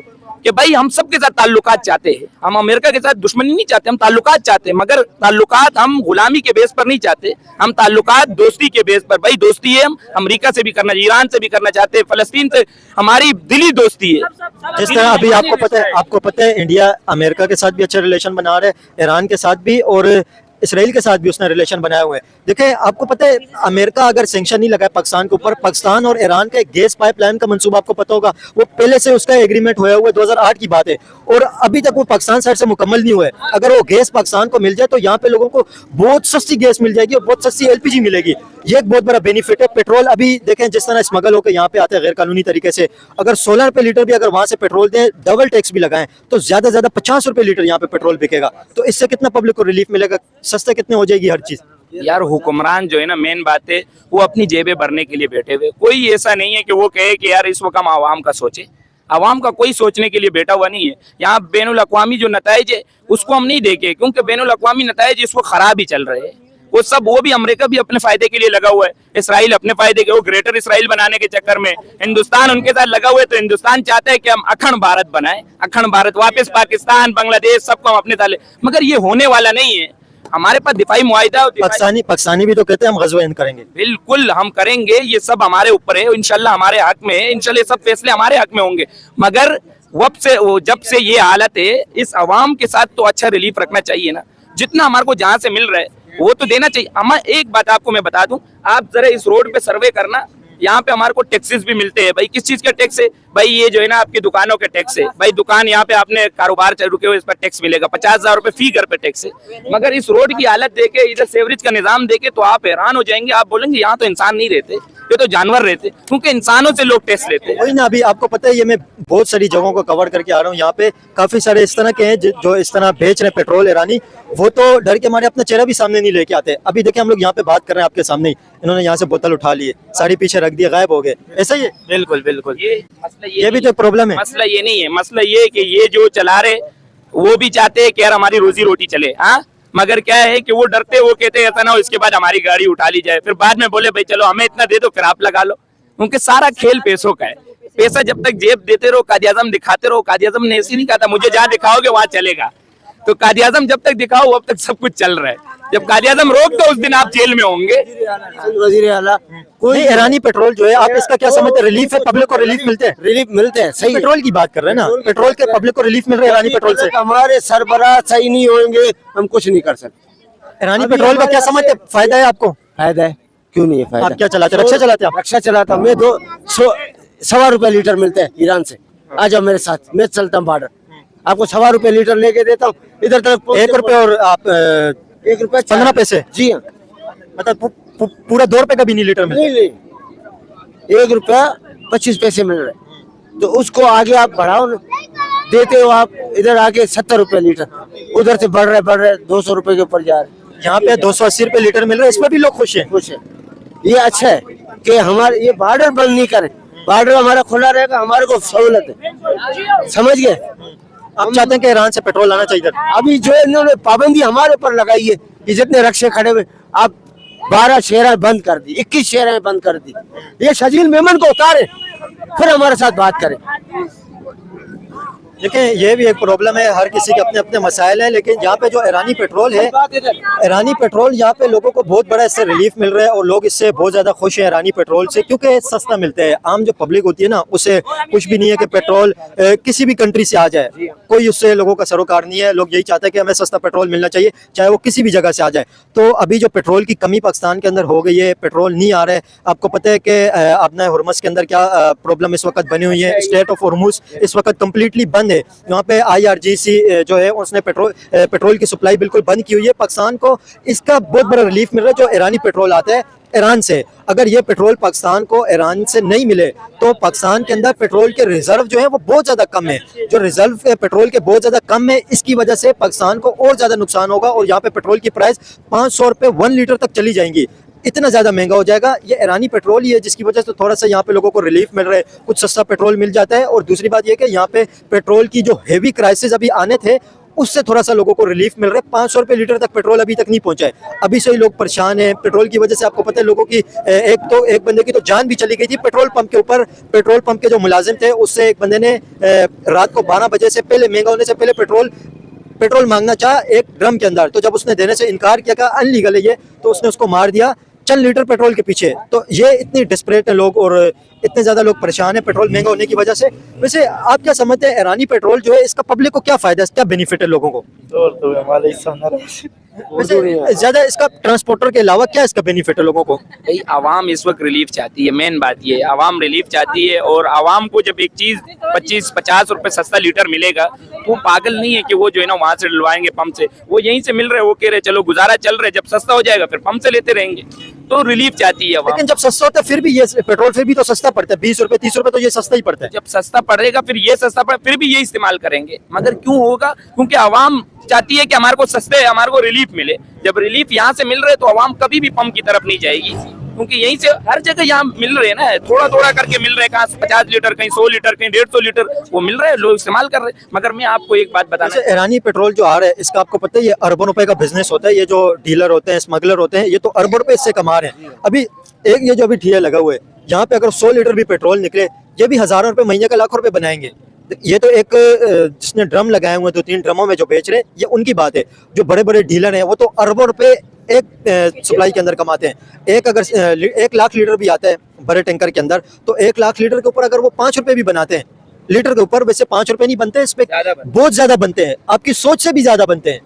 कि भाई हम सबके साथ ताल्लुकात चाहते हैं, हम अमेरिका के साथ दुश्मनी नहीं चाहते, हम ताल्लुकात चाहते हैं। मगर ताल्लुकात हम गुलामी के बेस पर नहीं चाहते, हम ताल्लुकात दोस्ती के बेस पर। भाई दोस्ती है, हम अमेरिका से भी करना, ईरान से भी करना चाहते हैं, फलस्तीन से हमारी दिली दोस्ती है। जिस तरह अभी आपको पता है इंडिया अमेरिका के साथ भी अच्छे रिलेशन बना रहा है, ईरान के साथ भी और इसराइल के साथ भी उसने रिलेशन बनाए हुए हैं। देखें, आपको पता है अमेरिका अगर सैंक्शन नहीं लगाए पाकिस्तान के ऊपर, पाकिस्तान और ईरान का एक गैस पाइपलाइन का मंसूबा आपको पता होगा, वो पहले से उसका एग्रीमेंट हुआ हुआ है, 2008 की बात है, और अभी तक वो पाकिस्तान साइड से मुकम्मल नहीं हुआ है। अगर वो गैस पाकिस्तान को मिल जाए तो यहाँ पे लोगों को बहुत सस्ती गैस मिल जाएगी और बहुत सस्ती LPG मिलेगी। ये एक बहुत बड़ा बेनिफिट है। पेट्रोल अभी देखें जिस तरह स्मगल होकर यहाँ पे आते हैं गैर कानूनी तरीके से, अगर 16 रुपए लीटर भी अगर वहां से पेट्रोल दें, डबल टैक्स भी लगाएं, तो ज्यादा ज्यादा 50 रुपए लीटर यहाँ पे पेट्रोल बिकेगा। तो इससे कितना पब्लिक को रिलीफ मिलेगा, सस्ते कितने हो जाएगी हर चीज। यार हुक्मरान जो है ना, मेन बात है वो अपनी जेबें भरने के लिए बैठे हुए। कोई ऐसा नहीं है कि वो कहे कि यार इस वक्त हम आवाम का सोचे, आवाम का कोई सोचने के लिए बैठा हुआ नहीं है। यहाँ बैनुल अक़वामी जो नताइज है उसको हम नहीं देखे, क्योंकि बैनुल अक़वामी नताइज इस वक्त खराब ही चल रहे हैं। वो भी अमेरिका भी अपने फायदे के लिए लगा हुआ है, इसराइल अपने फायदे के, वो ग्रेटर इसराइल बनाने के चक्कर में हिंदुस्तान उनके साथ लगा हुआ है। तो हिंदुस्तान चाहता है कि हम अखंड भारत बनाए, अखंड भारत, वापस पाकिस्तान बांग्लादेश सबको हम अपने ताले, मगर ये होने वाला नहीं है। हमारे पास दिफाई मुआहिदा, पाकिस्तानी भी तो कहते हैं हम ग़ज़वा हिंद करेंगे। बिल्कुल हम करेंगे, ये सब हमारे ऊपर है, इंशाल्लाह हमारे हक में है, इंशाल्लाह ये सब फैसले हमारे हक में होंगे। मगर जब से ये हालत है, इस अवाम के साथ तो अच्छा रिलीफ रखना चाहिए ना, जितना हमारे को जहाँ से मिल रहा है वो तो देना चाहिए। हमारे एक बात आपको मैं बता दूं, आप जरा इस रोड पे सर्वे करना, यहाँ पे हमारे को टैक्सेस भी मिलते हैं। भाई किस चीज का टैक्स है? भाई ये जो है ना आपकी दुकानों के टैक्स है, भाई दुकान यहाँ पे आपने कारोबार रुके हुए इस पर टैक्स मिलेगा, 50,000 रुपए फी घर पे टैक्स है। मगर इस रोड की हालत देके, इधर सेवरेज का निजाम देके तो आप हैरान हो जाएंगे, आप बोलेंगे यहाँ तो इंसान नहीं रहते, ये तो जानवर रहते, क्योंकि इंसानों से लोग टैक्स लेते हैं। वही ना, अभी आपको पता है ये मैं बहुत सारी जगहों को कवर करके आ रहा हूँ, यहाँ पे काफी सारे इस तरह के हैं जो इस तरह बेच रहे हैं पेट्रोल ईरानी, वो तो डर के मारे अपना चेहरा भी सामने नहीं लेके आते। अभी देखिए हम लोग यहाँ पे बात कर रहे हैं आपके सामने ही, इन्होंने यहाँ से बोतल उठा ली है, साड़ी पीछे रख दी, गायब हो गए, ऐसा ही है। बिल्कुल बिल्कुल, ये मसला ये भी तो प्रॉब्लम है। मसला ये नहीं है, मसला ये है कि ये जो चला रहे वो भी चाहते हैं कि यार हमारी रोजी रोटी चले, हाँ, मगर क्या है कि वो डरते, वो कहते हैं ऐसा ना हो इसके बाद हमारी गाड़ी उठा ली जाए, फिर बाद में बोले भाई चलो हमें इतना दे दो फिर आप लगा लो, क्योंकि सारा खेल पैसों का है। पैसा जब तक जेब देते रहो, कादियाजम दिखाते रहो, कादियाजम ने ऐसे नहीं कहा था मुझे जहाँ दिखाओगे वहां चलेगा, तो कादियाजम जब तक दिखाओ अब तक सब कुछ चल रहा है, जब कादियाजम रोक दो उस दिन आप जेल में होंगे। वजीर आला कोई ईरानी पेट्रोल जो है आप इसका क्या समझते हैं, रिलीफ है, पब्लिक को रिलीफ मिलते हैं? रिलीफ मिलते हैं, सही है। पेट्रोल की बात कर रहे हैं ना, पेट्रोल के पब्लिक को रिलीफ मिल रहा है ईरानी पेट्रोल से। हमारे सरबराह सही नहीं होंगे हम कुछ नहीं कर सकते। ईरानी पेट्रोल का क्या समझते हैं, फायदा है आपको? फायदा है, क्यों नहीं है फायदा। आप क्या चलाते हैं, रक्षा चलाते हैं आप? रक्षा चलाता हूँ मैं, 200 रुपए लीटर मिलते हैं ईरान से। आ जाओ मेरे साथ, मैं चलता हूँ बॉर्डर, आपको 1.25 रुपए लीटर लेके देता हूँ, इधर तक 1 रुपए और आप 1 रुपए 15 पैसे, जी हाँ, मतलब पूरा 2 रुपए का भी नहीं लीटर मिलता। नहीं 1 रुपया 25 पैसे मिल रहे, तो उसको आगे आप बढ़ाओ ना, देते हो आप इधर आके 70 रुपए लीटर, उधर से बढ़ रहे 200 रुपए के ऊपर जा रहे, यहाँ पे 280 रुपए लीटर मिल रहा है, इसमें भी लोग खुश हैं। खुश है। ये अच्छा है कि हमारे ये बॉर्डर बंद नहीं करें, बॉर्डर हमारा खुला रहेगा, हमारे को सहूलत है, समझ गए। आप चाहते हैं कि ईरान से पेट्रोल आना चाहिए? अभी जो इन्होंने पाबंदी हमारे ऊपर लगाई है, ये जितने रक्षे खड़े हुए, आप 12 शहरें बंद कर दी, 21 शहरें बंद कर दी, ये शजील मेमन को उतारे फिर हमारे साथ बात करें। देखिए ये भी एक प्रॉब्लम है, हर किसी के अपने अपने मसाइल हैं, लेकिन यहाँ पे जो ईरानी पेट्रोल है, ईरानी पेट्रोल यहाँ पे लोगों को बहुत बड़ा इससे रिलीफ मिल रहा है और लोग इससे बहुत ज़्यादा खुश हैं ईरानी पेट्रोल से, क्योंकि सस्ता मिलता है। आम जो पब्लिक होती है ना, उसे कुछ भी नहीं है कि पेट्रोल किसी भी कंट्री से आ जाए, कोई उससे लोगों का सरोकार नहीं है। लोग यही चाहते हैं कि हमें सस्ता पेट्रोल मिलना चाहिए, चाहे वो किसी भी जगह से आ जाए। तो अभी जो पेट्रोल की कमी पाकिस्तान के अंदर हो गई है, पेट्रोल नहीं आ रहा है। आपको पता है कि अपना हुर्मुज़ के अंदर क्या प्रॉब्लम इस वक्त बनी हुई है, स्टेट ऑफ हुर्मुज़ इस वक्त कम्प्लीटली बंद है। यहाँ पे IRGC जो है उसने पेट्रोल की सप्लाई बिल्कुल बंद की हुई है। पाकिस्तान को इसका बहुत बड़ा रिलीफ मिल रहा है जो ईरानी पेट्रोल आता है ईरान से। अगर ये पेट्रोल पाकिस्तान को ईरान से नहीं मिले तो पाकिस्तान के अंदर पेट्रोल के रिजर्व जो है वो बहुत ज़्यादा कम है। जो रिजर्व पेट्रोल के बहुत ज़्यादा कम है, इसकी वजह से पाकिस्तान को और ज़्यादा नुकसान होगा और यहाँ पे पेट्रोल की प्राइस 500 रुपये 1 लीटर तक चली जाएंगी, इतना ज़्यादा महंगा हो जाएगा। ये ईरानी पेट्रोल ही है जिसकी वजह से थोड़ा सा यहाँ पे लोगों को रिलीफ मिल रहा है, कुछ सस्ता पेट्रोल मिल जाता है। और दूसरी बात ये कि यहाँ पे पेट्रोल की जो हेवी क्राइसिस अभी आने थे उससे थोड़ा सा लोगों को रिलीफ मिल रहा है। 500 रुपये लीटर तक पेट्रोल अभी तक नहीं पहुंचा है, अभी से ही लोग परेशान हैं पेट्रोल की वजह से। आपको पता है लोगों की एक बंदे की तो जान भी चली गई थी पेट्रोल पंप के ऊपर। पेट्रोल पंप के जो मुलाजिम थे उससे एक बंदे ने रात को 12 बजे से पहले, महंगा होने से पहले पेट्रोल मांगना चाहा एक ड्रम के अंदर, तो जब उसने देने से इनकार किया, कहा अनलीगल है ये, तो उसने उसको मार दिया चंद लीटर पेट्रोल के पीछे। तो ये इतनी डिस्परेट है लोग और इतने ज़्यादा लोग परेशान हैं पेट्रोल महंगा होने की वजह से। वैसे आप क्या समझते हैं ईरानी पेट्रोल जो है इसका पब्लिक को क्या फ़ायदा है, क्या बेनिफिट है लोगों को? वैसे ज़्यादा इसका ट्रांसपोर्टर के अलावा क्या इसका बेनिफिट है लोगों को? भाई आवाम इस वक्त रिलीफ चाहती है, मेन बात ये है, आवाम रिलीफ चाहती है। और आवाम को जब एक चीज 25-50 रुपए सस्ता लीटर मिलेगा, वो पागल नहीं है कि वो जो है ना वहां से डलवाएंगे पंप से, वो यहीं से मिल रहे हैं, वो कह रहे चलो गुजारा चल रहा है, जब सस्ता हो जाएगा फिर पंप से लेते रहेंगे। तो रिलीफ चाहती है आवाम। लेकिन जब सस्ता होता है फिर भी ये पेट्रोल फिर भी तो सस्ता पड़ता है, 20 रुपए 30 रुपए तो ये सस्ता ही पड़ता है। जब सस्ता पड़ेगा फिर ये सस्ता पड़े, फिर भी ये इस्तेमाल करेंगे। मगर क्यों होगा? क्योंकि आवाम चाहती है कि हमारे को सस्ते, हमारे को रिलीफ मिले। जब रिलीफ यहाँ से मिल रहे है तो आवाम कभी भी पंप की तरफ नहीं जाएगी, क्योंकि यहीं से हर जगह यहाँ मिल रहे हैं ना, थोड़ा थोड़ा करके मिल रहे हैं, कहाँ 50 लीटर, कहीं 100 लीटर, कहीं 150 लीटर, वो मिल रहे हैं, लोग इस्तेमाल कर रहे हैं। मगर मैं आपको एक बात बताना, ईरानी पेट्रोल जो आ रहा है इसका आपको पता है ये अरबों रुपए का बिजनेस होता है। ये जो डीलर होते हैं, स्मगलर होते हैं, ये तो अरबों रुपए इससे कमा रहे हैं। अभी एक ये जो अभी ठेला लगा हुआ है, यहाँ पे अगर 100 लीटर भी पेट्रोल निकले, ये भी हजारों रुपए महीने का, लाखों रुपए बनाएंगे। ये तो एक जिसने ड्रम लगाए हुए 2-3 ड्रमों में जो बेच रहे हैं, ये उनकी बात है। जो बड़े बड़े डीलर हैं वो तो अरबों रुपए एक सप्लाई के अंदर कमाते हैं। एक अगर 1 लाख लीटर भी आता है बड़े टैंकर के अंदर, तो 1 लाख लीटर के ऊपर अगर वो 5 रुपए भी बनाते हैं लीटर के ऊपर, वैसे 5 रुपए नहीं बनते, इस पे बहुत ज्यादा बनते हैं, आपकी सोच से भी ज्यादा बनते हैं।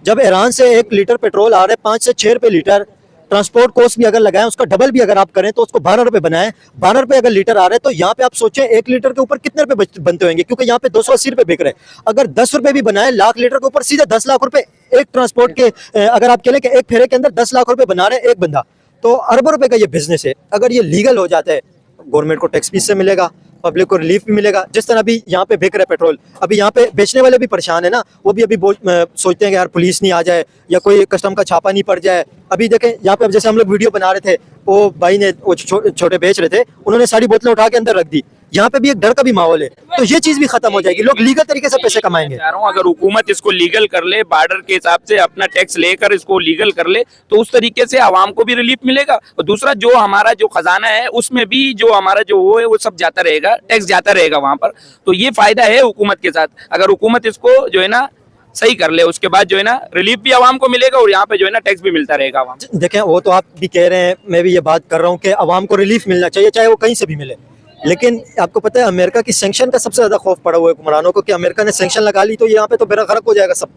जब ईरान से 1 लीटर पेट्रोल आ रहा है 5 से 6 रुपए लीटर, ट्रांसपोर्ट कॉस्ट भी अगर लगाएं, उसका डबल भी अगर आप करें तो उसको 12 रुपए बनाएं, 12 रुपए अगर लीटर आ रहे हैं तो यहाँ पे आप सोचें 1 लीटर के ऊपर कितने रुपए बनते होंगे, क्योंकि यहाँ पे 280 रुपए बिक रहे हैं। अगर 10 रुपए भी बनाए लाख लीटर के ऊपर, सीधे 10 लाख रुपए एक ट्रांसपोर्ट के, अगर आप कह लें कि एक फेरे के अंदर 10 लाख रुपए बना रहे हैं एक बंदा, तो अरबों रुपए का ये बिजनेस है। अगर ये लीगल हो जाता है, गवर्नमेंट को टैक्स भी इससे मिलेगा, पब्लिक को रिलीफ भी मिलेगा। जिस तरह अभी यहाँ पे बिक रहा है पेट्रोल, अभी यहाँ पे बेचने वाले भी परेशान है ना, वो भी अभी सोचते हैं कि यार पुलिस नहीं आ जाए या कोई कस्टम का छापा नहीं पड़ जाए। अभी देखें यहाँ पे, अब जैसे हम लोग वीडियो बना रहे थे, वो भाई ने वो छोटे बेच रहे थे, उन्होंने सारी बोतलें उठा के अंदर रख दी। यहाँ पे भी एक डर का भी माहौल है, तो ये चीज भी खत्म हो जाएगी, लोग लीगल तरीके से पैसे कमाएंगे। चाह रहा हूँ, अगर हुकूमत इसको लीगल कर ले, बॉर्डर के हिसाब से अपना टैक्स लेकर इसको लीगल कर ले, तो उस तरीके से आवाम को भी रिलीफ मिलेगा। और दूसरा, जो हमारा जो खजाना है उसमें भी जो हमारा जो वो है वो सब जाता रहेगा, टैक्स जाता रहेगा वहां पर। तो ये फायदा है हुकूमत के साथ। अगर हुकूमत इसको जो है ना सही कर ले, उसके बाद जो है ना रिलीफ भी आवाम को मिलेगा और यहाँ पे जो है ना टैक्स भी मिलता रहेगा आवाम। देखें, वो तो आप भी कह रहे हैं, मैं भी ये बात कर रहा हूँ कि आवाम को रिलीफ मिलना चाहिए, चाहे वो कहीं से भी मिले। लेकिन आपको पता है अमेरिका की सैंक्शन का सबसे ज्यादा खौफ पड़ा हुआ है हुक्मरानों को, कि अमेरिका ने सैंक्शन लगा ली तो यहाँ पे तो बेड़ा गर्क हो जाएगा सब।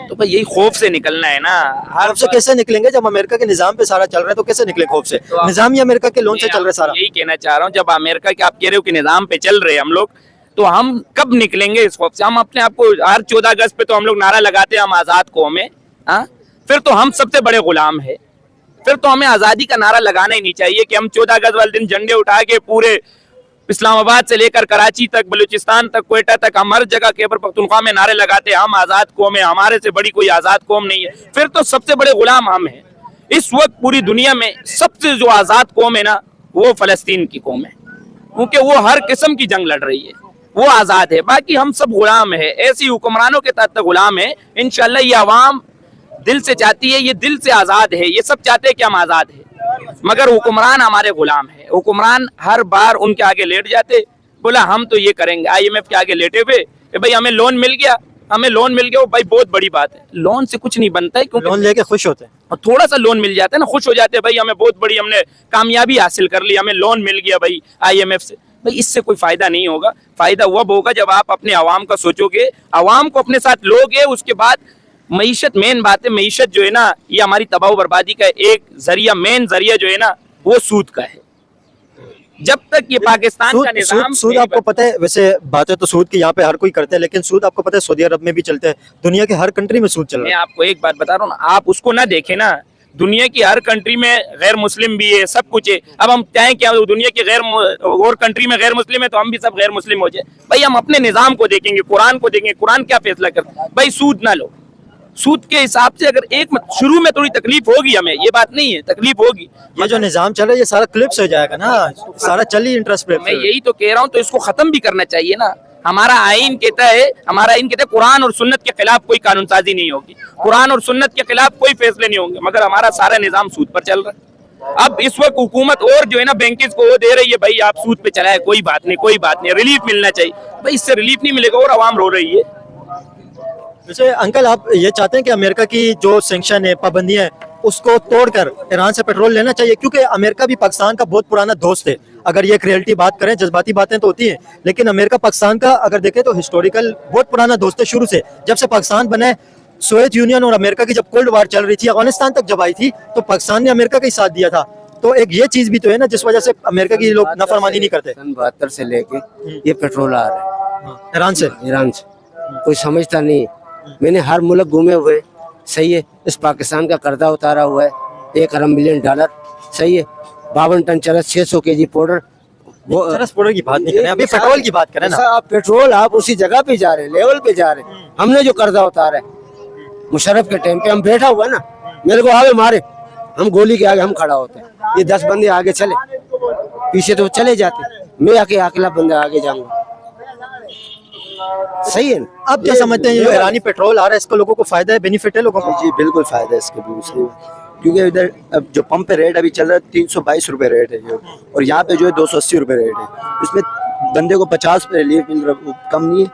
तो भाई यही खौफ से निकलना है ना। हर खौफ से कैसे निकलेंगे जब अमेरिका के निजाम पे सारा चल रहा है, तो कैसे निकले खौफ से? तो निजाम ही अमेरिका के लोन से चल रहा है सारा। यही कहना चाह रहा हूँ, जब अमेरिका के आप कह रहे हो कि निजाम पे चल रहे हैं हम लोग, तो हम कब निकलेंगे इस खौफ से? हम अपने आप को हर 14 अगस्त पे तो हम लोग नारा लगाते हैं हम आजाद कौम है, फिर तो हम सबसे बड़े गुलाम है। फिर तो हमें आजादी का नारा लगाना ही नहीं चाहिए कि हम 14 अगस्त वाले दिन झंडे उठा के पूरे इस्लामाबाद से लेकर कराची तक, बलूचिस्तान तक, क्वेटा तक, हम हर जगह खैबर पख्तूनख्वा में नारे लगाते हैं हम आजाद कौम है, हमारे से बड़ी कोई आजाद कौम नहीं है। फिर तो सबसे बड़े गुलाम हम हैं। इस वक्त पूरी दुनिया में सबसे जो आजाद कौम है ना, वो फलस्तीन की कौम है, क्योंकि वो हर किस्म की जंग लड़ रही है, वो आजाद है। बाकी हम सब गुलाम है, ऐसी हुक्मरानों के तहत गुलाम है। इंशाल्लाह ये आवाम दिल से चाहती है, ये दिल से आजाद है, ये सब चाहते हैं कि हम आजाद है, मगर हुक्मरान हमारे गुलाम है। हुक्मरान हर बार उनके आगे लेट जाते, बोला हम तो ये करेंगे। IMF के आगे लेटे हुए कि भाई हमें लोन मिल गया, हमें लोन मिल गया, वो भाई बहुत बड़ी बात है। लोन से कुछ नहीं बनता है, क्योंकि लोन लेके खुश होते हैं और थोड़ा सा लोन मिल जाता है ना, खुश हो जाते हैं, भाई हमें बहुत बड़ी, हमने कामयाबी हासिल कर ली, हमें लोन मिल गया भाई IMF से। भाई इससे कोई फायदा नहीं होगा। फायदा वह होगा जब आप अपने आवाम का सोचोगे, आवाम को अपने साथ लोगे, उसके बाद मईशत, मेन बात है मईशत जो है ना, ये हमारी तबाह बर्बादी का एक जरिया, मेन जरिया जो है ना, वो सूद का है। जब तक ये पाकिस्तान का निजाम सूद आपको पता है, वैसे बातें तो सूद की यहाँ पे हर कोई करते हैं, लेकिन सूद आपको पता है सऊदी अरब में भी चलते हैं, दुनिया के हर कंट्री में सूद चल रहा मैं है। आपको एक बात बता रहा हूँ ना, आप उसको ना देखें ना, दुनिया की हर कंट्री में गैर मुस्लिम भी है, सब कुछ है। अब हम चाहें क्या दुनिया की और कंट्री में गैर मुस्लिम है तो हम भी सब गैर मुस्लिम हो जाए? भाई हम अपने निजाम को देखेंगे, कुरान को देखेंगे, कुरान क्या फैसला करता है। भाई सूद ना लो, सूद के हिसाब से अगर शुरू में थोड़ी तकलीफ होगी, हमें ये बात नहीं है, तकलीफ होगी। ये जो निजाम चल रहा है ये सारा क्लिप्स हो जाएगा ना, सारा चल ही इंटरेस्ट पे। मैं यही तो कह रहा हूँ, तो इसको खत्म भी करना चाहिए ना। हमारा आइन कहता है, कुरान और सुन्नत के खिलाफ कोई कानून साजी नहीं होगी, कुरान और सुन्नत के खिलाफ कोई फैसले नहीं होंगे, मगर हमारा सारा निजाम सूद पर चल रहा है। अब इस वक्त हुकूमत और जो है ना बैंकिस को वो दे रही है, भाई आप सूद पे चलाए, कोई बात नहीं, कोई बात नहीं, रिलीफ मिलना चाहिए। भाई इससे रिलीफ नहीं मिलेगा और आवाम रो रही है। वैसे अंकल, आप ये चाहते हैं कि अमेरिका की जो सैंक्शन है, पाबंदियां हैं, उसको तोड़कर ईरान से पेट्रोल लेना चाहिए? क्योंकि अमेरिका भी पाकिस्तान का बहुत पुराना दोस्त है। अगर ये एक रियलिटी बात करें, जज्बाती बातें तो होती हैं, लेकिन अमेरिका पाकिस्तान का अगर देखें तो हिस्टोरिकल बहुत पुराना दोस्त है शुरू से। जब से पाकिस्तान बना है, सोवियत यूनियन और अमेरिका की जब कोल्ड वार चल रही थी, अफगानिस्तान तक जब आई थी, तो पाकिस्तान ने अमेरिका का ही साथ दिया था। तो एक ये चीज भी तो है ना, जिस वजह से अमेरिका की लोग नाफरमानी नहीं करते। सन 72 से लेके ये पेट्रोल आ रहा है ईरान से। कोई समझता नहीं। मैंने हर मुल्क घूमे हुए, सही है। इस पाकिस्तान का कर्जा उतारा हुआ है $1 अरब मिलियन, सही है। 52 टन चरस, 600 केजी पाउडर। वो चरस पाउडर की बात नहीं करें, अभी पेट्रोल की बात करें ना। आप पेट्रोल आप उसी जगह पे जा रहे हैं, लेवल पे जा रहे हैं। हमने जो कर्जा उतारा है मुशर्रफ के टाइम पे, हम बैठा हुआ ना, मेरे को आगे मारे, हम गोली के आगे हम खड़ा होते हैं, ये 10 बंदे आगे चले, पीछे तो चले जाते, मैं आके अकेला बंदा आगे जाऊंगा, सही है ना? आप क्या समझते हैं, जो ईरानी पेट्रोल आ रहा है, इसको लोगों को फायदा है, बेनिफिट है लोगों को? जी बिल्कुल फायदा है इसके भी, क्योंकि इधर अब जो पंप पे रेट अभी चल रहा है 322 रुपए रेट है जो, और यहाँ पे जो है 280 रुपए रेट है। इसमें बंदे को 50 रुपए रिलीफ मिल रहा है, कम नहीं है।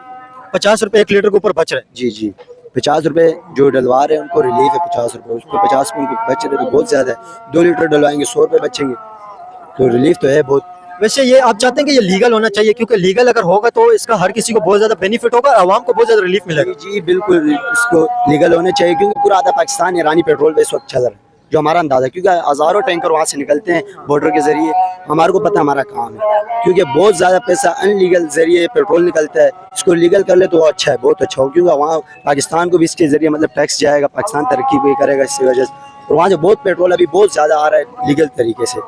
50 रुपए 1 लीटर के ऊपर बच रहे हैं। जी जी, 50 रुपए जो डलवा रहे हैं उनको रिलीफ है 50 रुपए, उसको 50 रुपए उनको बच रहे तो बहुत ज्यादा है। 2 लीटर डलवाएंगे 100 रुपए बचेंगे, तो रिलीफ तो है बहुत। वैसे ये आप चाहते हैं कि ये लीगल होना चाहिए, क्योंकि लीगल अगर होगा तो इसका हर किसी को बहुत ज्यादा बेनिफिट होगा, आवाम को बहुत ज्यादा रिलीफ मिलेगा। जी बिल्कुल, इसको लीगल होने चाहिए, क्योंकि पूरा आधा पाकिस्तान ईरानी पेट्रोल पे इस वक्त चल रहा है। जो हमारा अंदाजा, क्योंकि हज़ारों टैंकर वहाँ से निकलते हैं बॉर्डर के जरिए। हमारे को पता हमारा काम है, क्योंकि बहुत ज़्यादा पैसा अनलीगल जरिए पेट्रोल निकलता है। इसको लीगल कर ले तो अच्छा है, बहुत अच्छा हो, क्योंकि वहाँ पाकिस्तान को भी इसके जरिए मतलब टैक्स जाएगा, पाकिस्तान तरक्की भी करेगा इसकी वजह से। और वहाँ से बहुत पेट्रोल अभी बहुत ज़्यादा आ रहा है लीगल तरीके से,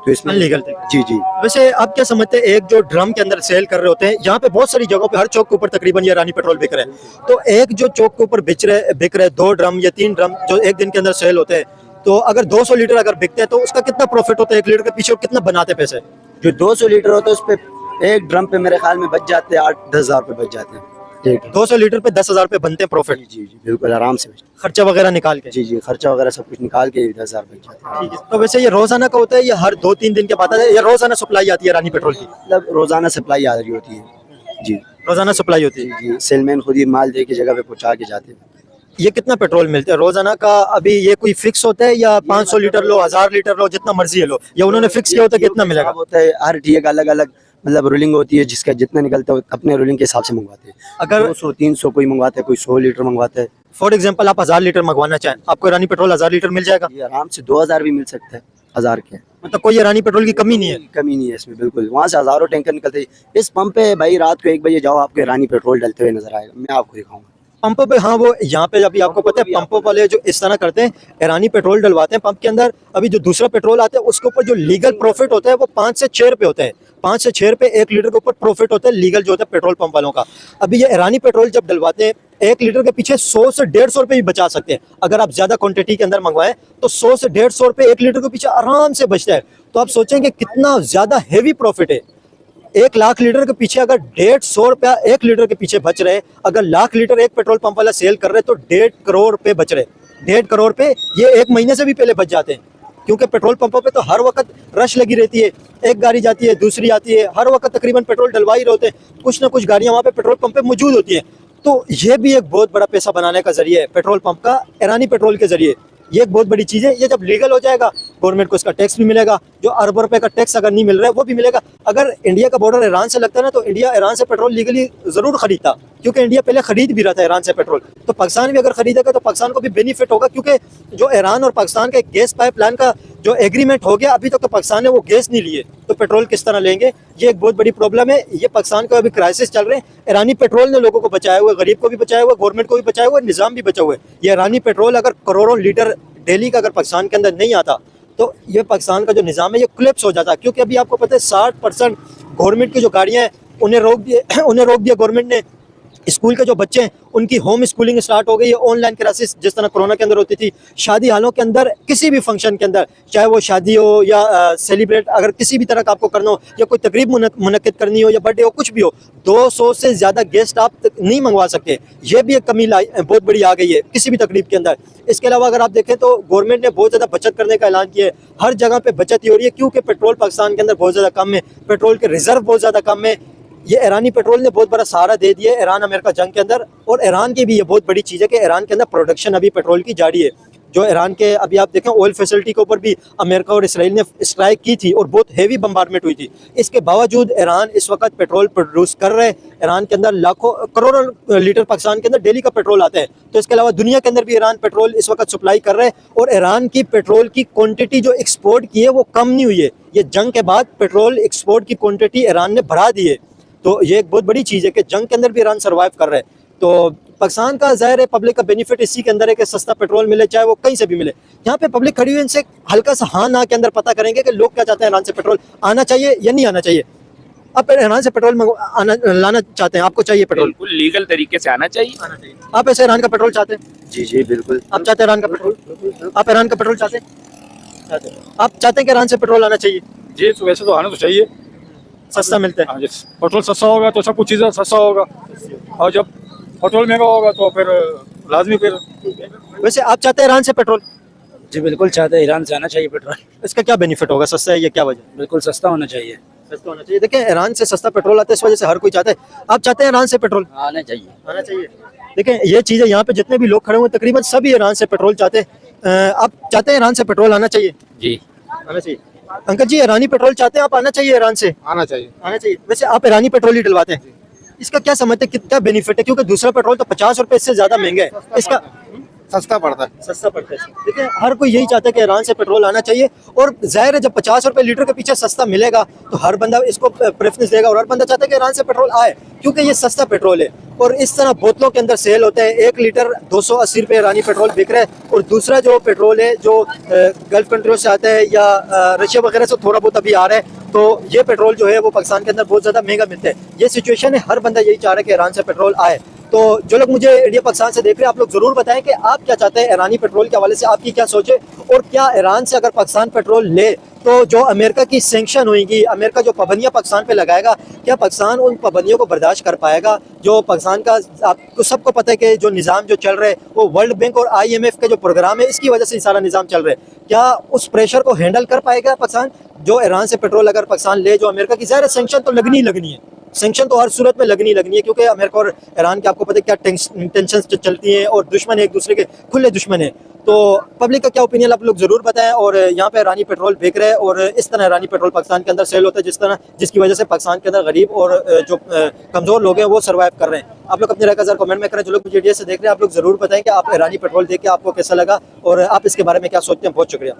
तो इसमें अनलीगल थे। जी जी। वैसे आप क्या समझते हैं, एक जो ड्रम के अंदर सेल कर रहे होते हैं, यहाँ पे बहुत सारी जगहों पे हर चौक के ऊपर तकरीबन ये ईरानी पेट्रोल बिक रहे हैं, तो एक जो चौक के ऊपर बिक रहे 2 ड्रम या 3 ड्रम जो एक दिन के अंदर सेल होते हैं, तो अगर 200 लीटर अगर बिकते हैं तो उसका कितना प्रॉफिट होता है 1 लीटर के पीछे, और कितना बनाते हैं पैसे? जो 200 लीटर होता है उस पर एक ड्रम पे मेरे ख्याल में बच जाते हैं 8-10 हज़ार रुपये बच जाते हैं। ठीक है, 200 लीटर पे 10,000 रुपये बनते हैं प्रॉफिट। जी जी बिल्कुल आराम से। खर्चा वगैरह निकाल के। जी जी, खर्चा वगैरह सब कुछ निकाल के 10 हज़ार बच जाते हैं। ठीक है, तो वैसे ये रोजाना का होता है या हर 2-3 दिन के बाद आता है, या रोजाना सप्लाई आती है ईरानी पेट्रोल की? मतलब रोजाना सप्लाई आ रही होती है जी। रोजाना सप्लाई होती है। जी, सेलमैन खुद ही माल दे के जगह पे पहुंचा के जाते हैं। ये कितना पेट्रोल मिलता है रोजाना का? अभी ये कोई फिक्स होता है या 500 लीटर लो, 1000 लीटर लो, जितना मर्जी है लो, या उन्होंने फिक्स किया होता है कितना मिलेगा? होता है हर डी का अलग अलग मतलब रूलिंग होती है, जिसका जितना निकलता है अपने रूलिंग के हिसाब से मंगवाते हैं। अगर 200-300 कोई मंगवाता है, कोई 100 लीटर मंगवाता है। फॉर एग्जांपल आप 1000 लीटर मंगवाना चाहें, आपको ईरानी पेट्रोल 1000 लीटर मिल जाएगा? ये आराम से 2000 भी मिल सकता है 1000 के। मतलब कोई ईरानी पेट्रोल की कमी नहीं है? कमी नहीं है इसमें बिल्कुल। वहाँ से हज़ारों टैंकर निकलते हैं। इस पंप पे भाई रात को 1 बजे जाओ, आपको ईरानी पेट्रोल डलते हुए नजर आएगा, मैं आपको दिखाऊंगा। पंपों पे, हाँ वो यहाँ पे अभी आपको पता है पंपों वाले जो इस तरह करते हैं, ईरानी पेट्रोल डलवाते हैं पंप के अंदर। अभी जो दूसरा पेट्रोल आता है उसके ऊपर जो लीगल प्रॉफिट होता है वो 5 से 6 रुपए होते हैं। 5 से 6 रुपए 1 लीटर के ऊपर प्रॉफिट होता है लीगल जो होता है पेट्रोल पंप वालों का। अभी ये ईरानी पेट्रोल जब डलवाते हैं 1 लीटर के पीछे 100 से 150 रुपए भी बचा सकते हैं। अगर आप ज्यादा क्वांटिटी के अंदर मंगवाएं तो 100 से 150 रुपए 1 लीटर के पीछे आराम से बचता है। तो आप सोचेंगे कितना ज्यादा हैवी प्रॉफिट है। 1 लाख लीटर के पीछे अगर 150 रुपया 1 लीटर के पीछे बच रहे, अगर लाख लीटर एक पेट्रोल पंप वाला सेल कर रहे तो 1.5 करोड़ रुपए बच रहे। 1.5 करोड़ रुपए ये 1 महीने से भी पहले बच जाते हैं, क्योंकि पेट्रोल पंपों पे तो हर वक्त रश लगी रहती है, एक गाड़ी जाती है दूसरी आती है, हर वक्त तकरीबन पेट्रोल डलवा ही रहते हैं, कुछ ना कुछ गाड़ियां वहाँ पे पेट्रोल पंप पे मौजूद होती हैं। तो ये भी एक बहुत बड़ा पैसा बनाने का जरिए है पेट्रोल पंप का, ईरानी पेट्रोल के जरिए। ये एक बहुत बड़ी चीज़ है। ये जब लीगल हो जाएगा गवर्नमेंट को इसका टैक्स भी मिलेगा, जो अरबों रुपए का टैक्स अगर नहीं मिल रहा है वो भी मिलेगा। अगर इंडिया का बॉर्डर ईरान से लगता है ना तो इंडिया ईरान से पेट्रोल लीगली ज़रूर खरीदता, क्योंकि इंडिया पहले खरीद भी रहा था ईरान से पेट्रोल। तो पाकिस्तान भी अगर खरीदेगा तो पाकिस्तान को भी बेनिफिट होगा, क्योंकि जो ईरान और पाकिस्तान का एक गैस पाइपलाइन का जो एग्रीमेंट हो गया, अभी तक तो पाकिस्तान ने वो गैस नहीं लिए, तो पेट्रोल किस तरह लेंगे? ये एक बहुत बड़ी प्रॉब्लम है। ये पाकिस्तान का अभी क्राइसिस चल रहे हैं। ईरानी पेट्रोल ने लोगों को बचाया हुआ, गरीब को भी बचाया हुआ, गवर्नमेंट को भी बचाया हुआ, निज़ाम भी बचा हुआ है। ये ईरानी पेट्रोल अगर करोड़ों लीटर डेली का अगर पाकिस्तान के अंदर नहीं आता तो ये पाकिस्तान का जो निज़ाम है ये क्लिप्स हो जाता। क्योंकि अभी आपको पता है 60% गवर्नमेंट की जो गाड़ियाँ हैं उन्हें रोक दिया गवर्नमेंट ने। स्कूल के जो बच्चे हैं उनकी होम स्कूलिंग स्टार्ट हो गई है, ऑनलाइन क्लासेस जिस तरह कोरोना के अंदर होती थी। शादी हालों के अंदर किसी भी फंक्शन के अंदर, चाहे वो शादी हो या सेलिब्रेट अगर किसी भी तरह का आपको करना हो, या कोई तकरीब मुनक्किद करनी हो या बर्थडे हो, कुछ भी हो, 200 से ज़्यादा गेस्ट आप नहीं मंगवा सकते। ये भी एक कमी बहुत बड़ी आ गई है किसी भी तकरीब के अंदर। इसके अलावा अगर आप देखें तो गवर्नमेंट ने बहुत ज़्यादा बचत करने का ऐलान किया है। हर जगह पर बचत ही हो रही है, क्योंकि पेट्रोल पाकिस्तान के अंदर बहुत ज़्यादा कम है, पेट्रोल के रिजर्व बहुत ज़्यादा कम है। ये ईरानी पेट्रोल ने बहुत बड़ा सहारा दे दिया है ईरान अमेरिका जंग के अंदर। और ईरान की भी ये बहुत बड़ी चीज़ है कि ईरान के अंदर प्रोडक्शन अभी पेट्रोल की जारी है। जो ईरान के अभी आप देखें ऑयल फैसिलिटी के ऊपर भी अमेरिका और इसराइल ने स्ट्राइक की थी और बहुत हेवी बम्बार्डमेंट हुई थी। इसके बावजूद ईरान इस वक्त पेट्रोल प्रोड्यूस कर रहे हैं। ईरान के अंदर लाखों करोड़ों लीटर पाकिस्तान के अंदर डेली का पेट्रोल आता है। तो इसके अलावा दुनिया के अंदर भी ईरान पेट्रोल इस वक्त सप्लाई कर रहे हैं। और ईरान की पेट्रोल की क्वांटिटी जो एक्सपोर्ट की है वो कम नहीं हुई है। ये जंग के बाद पेट्रोल एक्सपोर्ट की क्वांटिटी ईरान ने बढ़ा दी है। तो ये एक बहुत बड़ी चीज़ है कि जंग के अंदर भी ईरान सर्वाइव कर रहे हैं। तो पाकिस्तान का ज़ाहिर है पब्लिक का बेनिफिट इसी के अंदर है कि सस्ता पेट्रोल मिले, चाहे वो कहीं से भी मिले। यहाँ पे पब्लिक खड़ी हुई इनसे हल्का सा हाँ ना के अंदर पता करेंगे कि लोग क्या चाहते हैं, ईरान से पेट्रोल आना चाहिए या नहीं आना चाहिए। आप ईरान से पेट्रोल लाना चाहते हैं, आपको चाहिए पेट्रोल? बिल्कुल लीगल तरीके से आना चाहिए। आप ऐसे ईरान का पेट्रोल चाहते हैं? जी जी बिल्कुल। आप चाहते हैं ईरान का पेट्रोल? आप ईरान का पेट्रोल चाहते हैं? आप चाहते हैं कि ईरान से पेट्रोल आना चाहिए? जी तो वैसे तो आना तो चाहिए, सस्ता मिलता है। हाँ जी, पेट्रोल सस्ता होगा तो सब कुछ चीज़ें सस्ता होगा, और जब पेट्रोल महंगा होगा तो फिर लाजमी फिर। वैसे आप चाहते हैं ईरान से पेट्रोल? जी बिल्कुल चाहते हैं, ईरान से आना चाहिए पेट्रोल। इसका क्या बेनिफिट होगा? सस्ता है, ये क्या वजह? बिल्कुल सस्ता होना चाहिए। सस्ता होना चाहिए। देखिए ईरान से सस्ता पेट्रोल आता है, इस वजह से हर कोई चाहता है। आप चाहते हैं ईरान से पेट्रोल आना चाहिए? आना चाहिए। देखिए ये चीज़ें यहाँ पे जितने भी लोग खड़े हुए तकरीबन सभी ईरान से पेट्रोल चाहते हैं। आप चाहते हैं ईरान से पेट्रोल आना चाहिए? जी आना चाहिए। अंकल जी ईरानी पेट्रोल चाहते हैं आप? आना चाहिए ईरान से? आना चाहिए। आना चाहिए। वैसे आप ईरानी पेट्रोल ही डलवाते हैं, इसका क्या समझते हैं कितना बेनिफिट है? क्योंकि दूसरा पेट्रोल तो 50 रुपए इससे ज्यादा महंगा है। इसका सस्ता पड़ता है। सस्ता पड़ता है। देखिए हर कोई यही चाहता है कि ईरान से पेट्रोल आना चाहिए, और जाहिर है जब 50 रुपए लीटर के पीछे सस्ता मिलेगा तो हर बंदा इसको प्रेफरेंस देगा, और हर बंदा चाहता है कि ईरान से पेट्रोल आए क्योंकि ये सस्ता पेट्रोल है। और इस तरह बोतलों के अंदर सेल होता है, 1 लीटर 280 रुपये ईरानी पेट्रोल बिक रहा है, और दूसरा जो पेट्रोल है जो गल्फ कंट्रियों से आता है या रशिया वगैरह से थोड़ा बहुत अभी आ रहा है, तो ये पेट्रोल जो है वो पाकिस्तान के अंदर बहुत ज़्यादा महंगा मिलता है। ये सिचुएशन है, हर बंदा यही चाह रहा है कि ईरान से पेट्रोल आए। तो जो लोग मुझे इंडिया पाकिस्तान से देख रहे हैं, आप लोग जरूर बताएं कि आप क्या चाहते हैं ईरानी पेट्रोल के हवाले से, आपकी क्या सोच है, और क्या ईरान से अगर पाकिस्तान पेट्रोल ले तो जो अमेरिका की सैंक्शन होगी, अमेरिका जो पाबंदियां पाकिस्तान पे लगाएगा, क्या पाकिस्तान उन पाबंदियों को बर्दाश्त कर पाएगा? जो पाकिस्तान का आपको सबको पता है कि जो निज़ाम जो चल रहा है वो वर्ल्ड बैंक और IMF का जो प्रोग्राम है इसकी वजह से सारा निज़ाम चल रहा है। क्या उस प्रेशर को हैंडल कर पाएगा पाकिस्तान? जो ईरान से पेट्रोल अगर पाकिस्तान ले, जो अमेरिका की ज़ाहिर सैंक्शन तो लगनी ही लगनी है, सैंक्शन तो हर सूरत में लगनी है, क्योंकि अमेरिका और ईरान के आपको पता है क्या टेंशन चलती हैं, और दुश्मन एक दूसरे के खुले दुश्मन है। तो पब्लिक का क्या ओपिनियन आप लोग जरूर बताएं। और यहाँ पे ईरानी पेट्रोल बिक रहा है, और इस तरह ईरानी पेट्रोल पाकिस्तान के अंदर सेल होता है जिसकी वजह से पाकिस्तान के अंदर गरीब और जो कमज़ोर लोग हैं वो सर्वाइव कर रहे हैं। आप लोग अपनी राय का ज़रा कमेंट में करें। जो लोग मुझे इंडिया से देख रहे हैं आप लोग जरूर बताएं कि आप ईरानी पेट्रोल देख के आपको कैसा लगा और आप इसके बारे में क्या सोचते हैं। बहुत शुक्रिया।